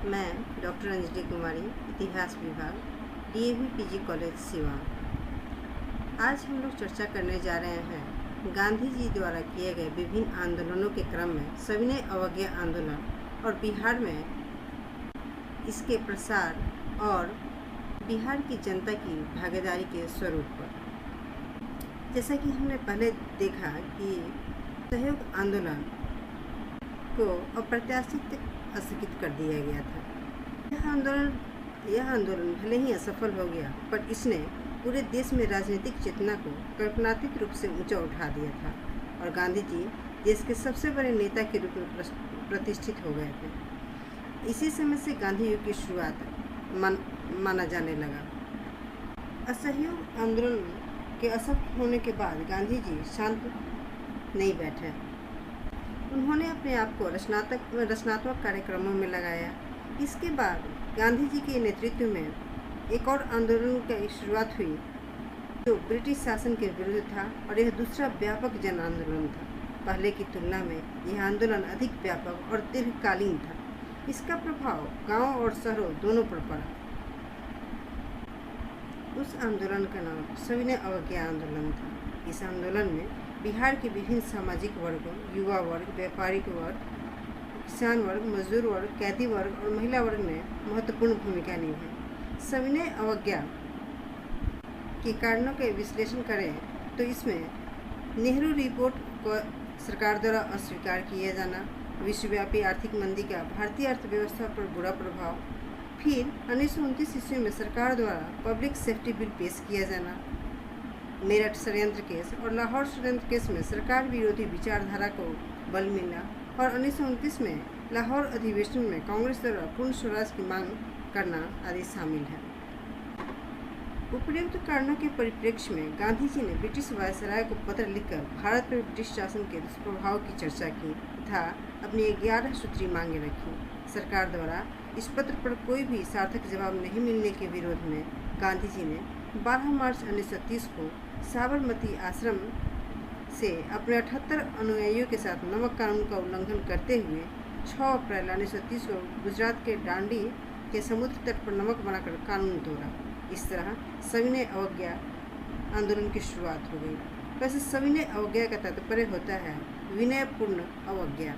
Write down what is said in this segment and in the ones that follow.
मैं डॉक्टर अंजलि कुमारी, इतिहास विभाग, डीएवी पीजी कॉलेज सिवान। आज हम लोग चर्चा करने जा रहे हैं गांधी जी द्वारा किए गए विभिन्न आंदोलनों के क्रम में सविनय अवज्ञा आंदोलन और बिहार में इसके प्रसार और बिहार की जनता की भागीदारी के स्वरूप पर। जैसा कि हमने पहले देखा कि सहयोग आंदोलन को अप्रत्याशित स्थगित कर दिया गया था। यह आंदोलन भले ही असफल हो गया, पर इसने पूरे देश में राजनीतिक चेतना को कल्पनातीत रूप से ऊंचा उठा दिया था और गांधी जी देश के सबसे बड़े नेता के रूप में प्रतिष्ठित हो गए थे। इसी समय से गांधी युग की शुरुआत माना जाने लगा। असहयोग आंदोलन के असफल होने के बाद गांधी जी शांत नहीं बैठे। उन्होंने अपने आप को रचनात्मक कार्यक्रमों में लगाया। इसके बाद गांधी जी के नेतृत्व में एक और आंदोलन की शुरुआत हुई जो ब्रिटिश शासन के विरुद्ध था और यह दूसरा व्यापक जन आंदोलन था। पहले की तुलना में यह आंदोलन अधिक व्यापक और दीर्घकालीन था। इसका प्रभाव गांव और शहरों दोनों पर पड़ा। उस आंदोलन का नाम सविनय अवज्ञा आंदोलन था। इस आंदोलन में बिहार के विभिन्न सामाजिक वर्गों, युवा वर्ग, व्यापारिक वर्ग, किसान वर्ग, मजदूर वर्ग, कैदी वर्ग और महिला वर्ग ने महत्वपूर्ण भूमिका निभाई। सविनय अवज्ञा के कारणों का विश्लेषण करें तो इसमें नेहरू रिपोर्ट को सरकार द्वारा अस्वीकार किया जाना, विश्वव्यापी आर्थिक मंदी का भारतीय अर्थव्यवस्था पर बुरा प्रभाव, फिर 1929 ईस्वी में सरकार द्वारा पब्लिक सेफ्टी बिल पेश किया जाना, मेरठ षड्यंत्र केस और लाहौर षड्यंत्र केस में सरकार विरोधी विचारधारा को बल मिला और 1929 में लाहौर अधिवेशन में कांग्रेस द्वारा पूर्ण स्वराज की मांग करना आदि शामिल है। उपयुक्त कारणों के परिप्रेक्ष्य में गांधी जी ने ब्रिटिश वायसराय को पत्र लिखकर भारत पर ब्रिटिश शासन के दुष्प्रभाव की चर्चा की तथा अपनी 11 सूत्री मांगे रखी। सरकार द्वारा इस पत्र पर कोई भी सार्थक जवाब नहीं मिलने के विरोध में गांधी जी ने 12 मार्च 1930 को साबरमती आश्रम से अपने 78 अनुयायियों के साथ नमक कानून का उल्लंघन करते हुए 6 अप्रैल 1930 को गुजरात के दांडी के समुद्र तट पर नमक बनाकर कानून तोड़ा। इस तरह सविनय अवज्ञा आंदोलन की शुरुआत हो गई। वैसे सविनय अवज्ञा का तात्पर्य होता है विनयपूर्ण अवज्ञा।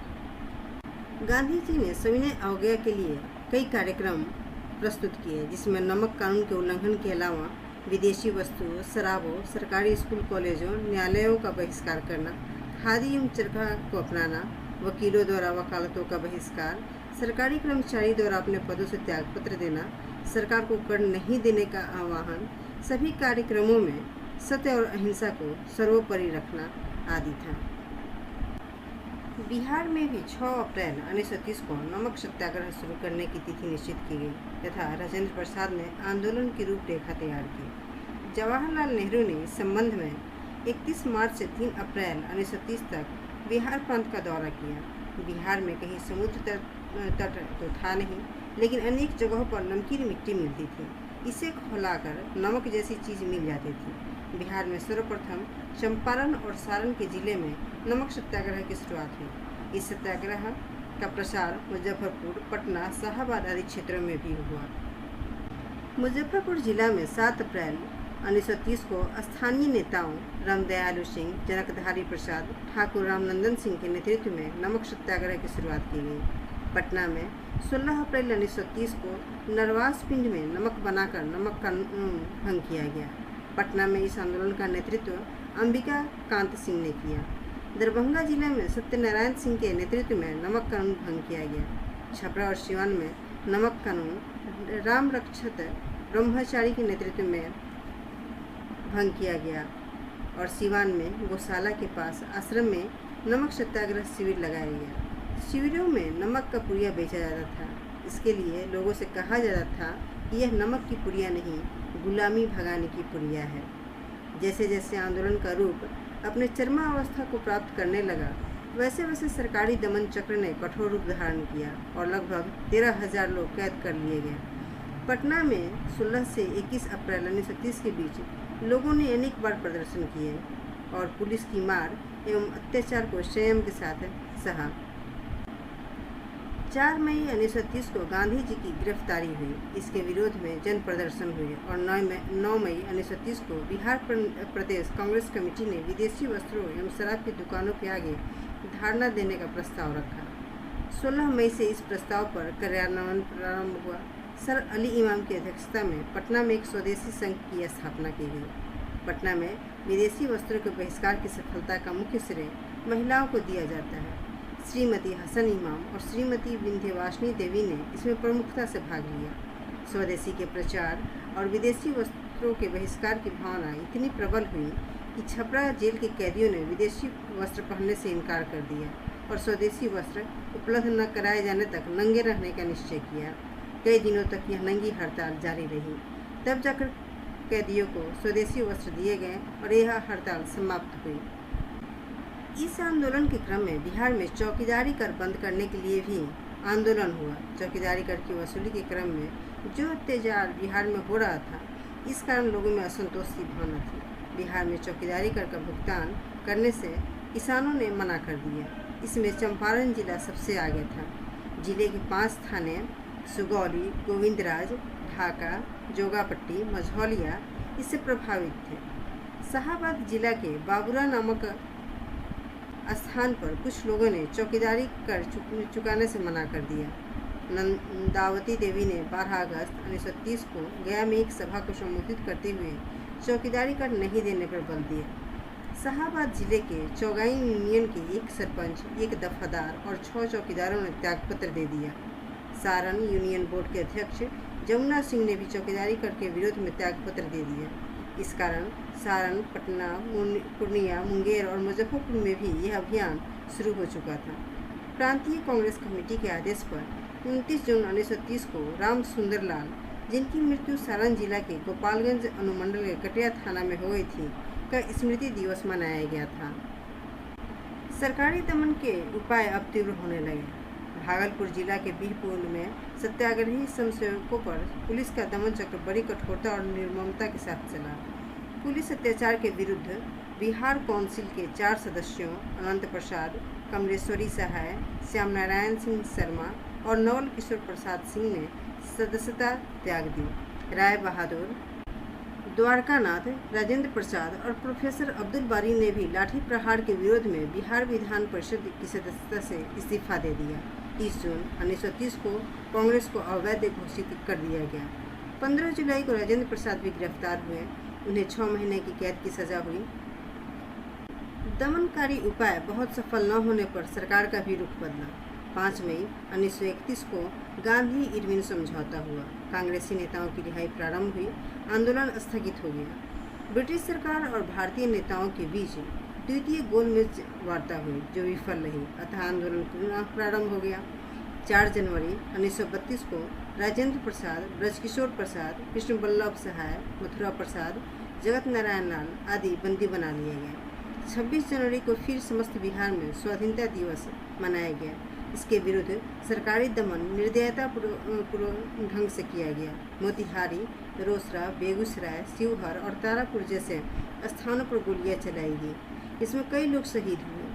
गांधी जी ने सविनय अवज्ञा के लिए कई कार्यक्रम प्रस्तुत किए, जिसमें नमक कानून के उल्लंघन के अलावा विदेशी वस्तुओं, शराबों, सरकारी स्कूल कॉलेजों, न्यायालयों का बहिष्कार करना, खादी एवं चरखा को अपनाना, वकीलों द्वारा वकालतों का बहिष्कार, सरकारी कर्मचारी द्वारा अपने पदों से त्यागपत्र देना, सरकार को कर नहीं देने का आह्वान, सभी कार्यक्रमों में सत्य और अहिंसा को सर्वोपरि रखना आदि था। बिहार में भी 6 अप्रैल 1930 को नमक सत्याग्रह शुरू करने की तिथि निश्चित की गई तथा राजेंद्र प्रसाद ने आंदोलन की रूपरेखा तैयार की। जवाहरलाल नेहरू ने इस संबंध में 31 मार्च से 3 अप्रैल 1930 तक बिहार प्रांत का दौरा किया। बिहार में कहीं समुद्र तट तो था नहीं, लेकिन अनेक जगहों पर नमकीन मिट्टी मिलती थी। इसे खौलाकर नमक जैसी चीज़ मिल जाती थी। बिहार में सर्वप्रथम चंपारण और सारण के जिले में नमक सत्याग्रह की शुरुआत हुई। इस सत्याग्रह का प्रसार मुजफ्फरपुर, पटना, शाहाबाद आदि क्षेत्रों में भी हुआ। मुजफ्फरपुर जिला में 7 अप्रैल 1930 को स्थानीय नेताओं रामदयालु सिंह, जनकधारी प्रसाद, ठाकुर रामनंदन सिंह के नेतृत्व में नमक सत्याग्रह की शुरुआत की गई। पटना में 16 अप्रैल 1930 को नरवास पिंड में नमक बनाकर नमक कानून भंग किया गया। पटना में इस आंदोलन का नेतृत्व अंबिका कांत सिंह ने किया। दरभंगा जिले में सत्यनारायण सिंह के नेतृत्व में नमक कानून भंग किया गया। छपरा और सिवान में नमक कानून राम रक्षत ब्रह्मचारी के नेतृत्व में भंग किया गया और सिवान में गौशाला के पास आश्रम में नमक सत्याग्रह शिविर लगाया गया। शिविरों में नमक का पुड़िया बेचा जाता था। इसके लिए लोगों से कहा जाता था कि यह नमक की पुड़िया नहीं, गुलामी भगाने की पुड़िया है। जैसे जैसे आंदोलन का रूप अपने चरमावस्था को प्राप्त करने लगा, वैसे वैसे सरकारी दमन चक्र ने कठोर रूप धारण किया और लगभग 13,000 लोग कैद कर लिए गए। पटना में 16 से 21 अप्रैल 1930 के बीच लोगों ने अनेक बार प्रदर्शन किए और पुलिस की मार एवं अत्याचार को संयम के साथ सहा। 4 मई 1930 को गांधी जी की गिरफ्तारी हुई। इसके विरोध में जन प्रदर्शन हुए और 9 मई 1930 को बिहार प्रदेश कांग्रेस कमेटी ने विदेशी वस्त्रों एवं शराब की दुकानों के आगे धरना देने का प्रस्ताव रखा। 16 मई से इस प्रस्ताव पर कार्यान्वयन प्रारंभ हुआ। सर अली इमाम की अध्यक्षता में पटना में एक स्वदेशी संघ की स्थापना की गई। पटना में विदेशी वस्त्रों के बहिष्कार की सफलता का मुख्य श्रेय महिलाओं को दिया जाता है। श्रीमती हसन इमाम और श्रीमती विंध्यवासिनी देवी ने इसमें प्रमुखता से भाग लिया। स्वदेशी के प्रचार और विदेशी वस्त्रों के बहिष्कार की भावना इतनी प्रबल हुई कि छपरा जेल के कैदियों ने विदेशी वस्त्र पहनने से इनकार कर दिया और स्वदेशी वस्त्र उपलब्ध न कराए जाने तक नंगे रहने का निश्चय किया। कई दिनों तक यह नंगी हड़ताल जारी रही। तब जाकर कैदियों को स्वदेशी वस्त्र दिए गए और यह हड़ताल समाप्त हुई। इस आंदोलन के क्रम में बिहार में चौकीदारी कर बंद करने के लिए भी आंदोलन हुआ। चौकीदारी कर की वसूली के क्रम में जो अत्याचार बिहार में हो रहा था, इस कारण लोगों में असंतोष की भावना थी। बिहार में चौकीदारी कर का भुगतान करने से किसानों ने मना कर दिया। इसमें चंपारण जिला सबसे आगे था। जिले के 5 थाने सुगौली, गोविंदराज, ढाका, जोगापट्टी, मझौलिया इससे प्रभावित थे। शाहाबाद जिला के बाबूरा नामक स्थान पर कुछ लोगों ने चौकीदारी कर चुकाने से मना कर दिया। नंदावती देवी ने 12 अगस्त 1930 को गया में एक सभा को संबोधित करते हुए चौकीदारी कर नहीं देने पर बल दिया। शाहाबाद जिले के चौगाई यूनियन के एक सरपंच, एक दफादार और 6 चौकीदारों ने त्यागपत्र दे दिया। सारण यूनियन बोर्ड के अध्यक्ष जमुना सिंह ने भी चौकीदारी कर के विरोध में त्यागपत्र दे दिया। इस कारण सारण, पटना, पूर्णिया, मुंगेर और मुजफ्फरपुर में भी यह अभियान शुरू हो चुका था। प्रांतीय कांग्रेस कमेटी के आदेश पर 29 जून 1930 को राम सुंदर लाल, जिनकी मृत्यु सारण जिला के गोपालगंज अनुमंडल के कटिया थाना में हो गई थी, का स्मृति दिवस मनाया गया था। सरकारी दमन के उपाय अब तीव्र होने लगे। भागलपुर जिला के बीहपुर में सत्याग्रही स्वयंसेवकों पर पुलिस का दमन चक्र बड़ी कठोरता और निर्ममता के साथ चला। पुलिस अत्याचार के विरुद्ध बिहार काउंसिल के 4 सदस्यों अनंत प्रसाद, कमलेश्वरी सहाय, श्याम नारायण सिंह शर्मा और नवल किशोर प्रसाद सिंह ने सदस्यता त्याग दी। राय बहादुर, द्वारकानाथ, राजेंद्र प्रसाद और प्रोफेसर अब्दुल बारी ने भी लाठी प्रहार के विरोध में बिहार विधान परिषद की सदस्यता से इस्तीफा दे दिया। 30 जून 1930 को कांग्रेस को अवैध घोषित कर दिया गया। 15 जुलाई को राजेंद्र प्रसाद भी गिरफ्तार हुए। उन्हें 6 महीने की कैद की सजा हुई। दमनकारी उपाय बहुत सफल न होने पर सरकार का भी रुख बदला। 5 मई 1931 को गांधी इरविन समझौता हुआ। कांग्रेसी नेताओं की रिहाई प्रारंभ हुई। आंदोलन स्थगित हो गया। ब्रिटिश सरकार और भारतीय नेताओं के बीच द्वितीय गोलमेज वार्ता हुई, जो विफल रही। अतः आंदोलन पुनः प्रारंभ हो गया। 4 जनवरी 1932 को राजेंद्र प्रसाद, ब्रजकिशोर प्रसाद, कृष्ण बल्लभ सहाय, मथुरा प्रसाद, जगत नारायण लाल आदि बंदी बना लिए गए। 26 जनवरी को फिर समस्त बिहार में स्वाधीनता दिवस मनाया गया। इसके विरुद्ध सरकारी दमन निर्दयतापूर्ण ढंग से किया गया। मोतिहारी, रोसड़ा, बेगूसराय, शिवहर और तारापुर जैसे स्थानों पर गोलियां चलाई गई। इसमें कई लोग शहीद हुए।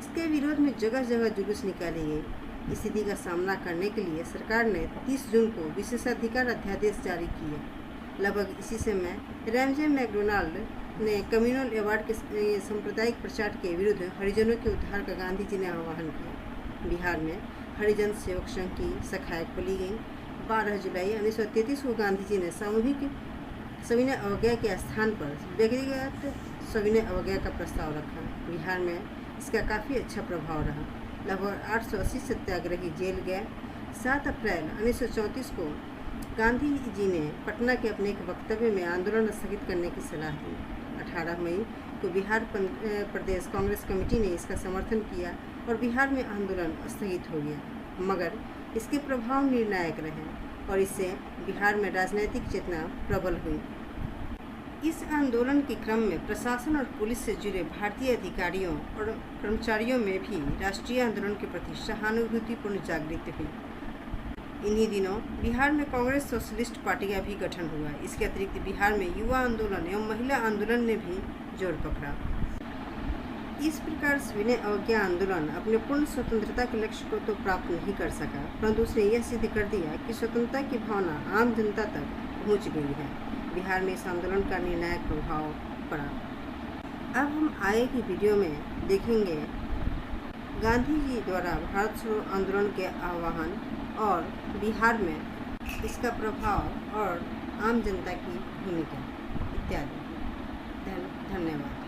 इसके विरोध में जगह जगह जुलूस निकाली गई। स्थिति का सामना करने के लिए सरकार ने 30 जून को विशेषाधिकार अध्यादेश जारी किया। लगभग इसी समय रैमजे मैकडोनाल्ड ने कम्युनल अवार्ड के सांप्रदायिक प्रचार के विरुद्ध हरिजनों के उद्धार का गांधी जी ने आह्वान किया। बिहार में हरिजन सेवक संघ की शाखाएं खोली गईं। 12 जुलाई 1933 को गांधी जी ने सामूहिक सविनय अवज्ञा के स्थान पर व्यक्तिगत सविनय अवज्ञा का प्रस्ताव रखा। बिहार में इसका काफ़ी अच्छा प्रभाव रहा। लगभग 880 सत्याग्रही जेल गए। 7 अप्रैल 1934 को गांधी जी ने पटना के अपने एक वक्तव्य में आंदोलन स्थगित करने की सलाह दी। 18 मई को बिहार प्रदेश कांग्रेस कमेटी ने इसका समर्थन किया और बिहार में आंदोलन स्थगित हो गया। मगर इसके प्रभाव निर्णायक रहे और इससे बिहार में राजनीतिक चेतना प्रबल हुई। इस आंदोलन के क्रम में प्रशासन और पुलिस से जुड़े भारतीय अधिकारियों और कर्मचारियों में भी राष्ट्रीय आंदोलन के प्रति सहानुभूतिपूर्ण जागृति हुई। इन्हीं दिनों बिहार में कांग्रेस सोशलिस्ट पार्टी का भी गठन हुआ। इसके अतिरिक्त बिहार में युवा आंदोलन एवं महिला आंदोलन ने भी जोर पकड़ा। इस प्रकार सविनय अवज्ञा आंदोलन अपने पूर्ण स्वतंत्रता के लक्ष्य को तो प्राप्त नहीं कर सका, परंतु उसने यह सिद्ध कर दिया कि स्वतंत्रता की भावना आम जनता तक पहुंच गई है। बिहार में इस आंदोलन का निर्णायक प्रभाव पड़ा। अब हम आगे की वीडियो में देखेंगे गांधी जी द्वारा भारत छोड़ो आंदोलन के आह्वान और बिहार में इसका प्रभाव और आम जनता की भूमिका इत्यादि। धन्यवाद।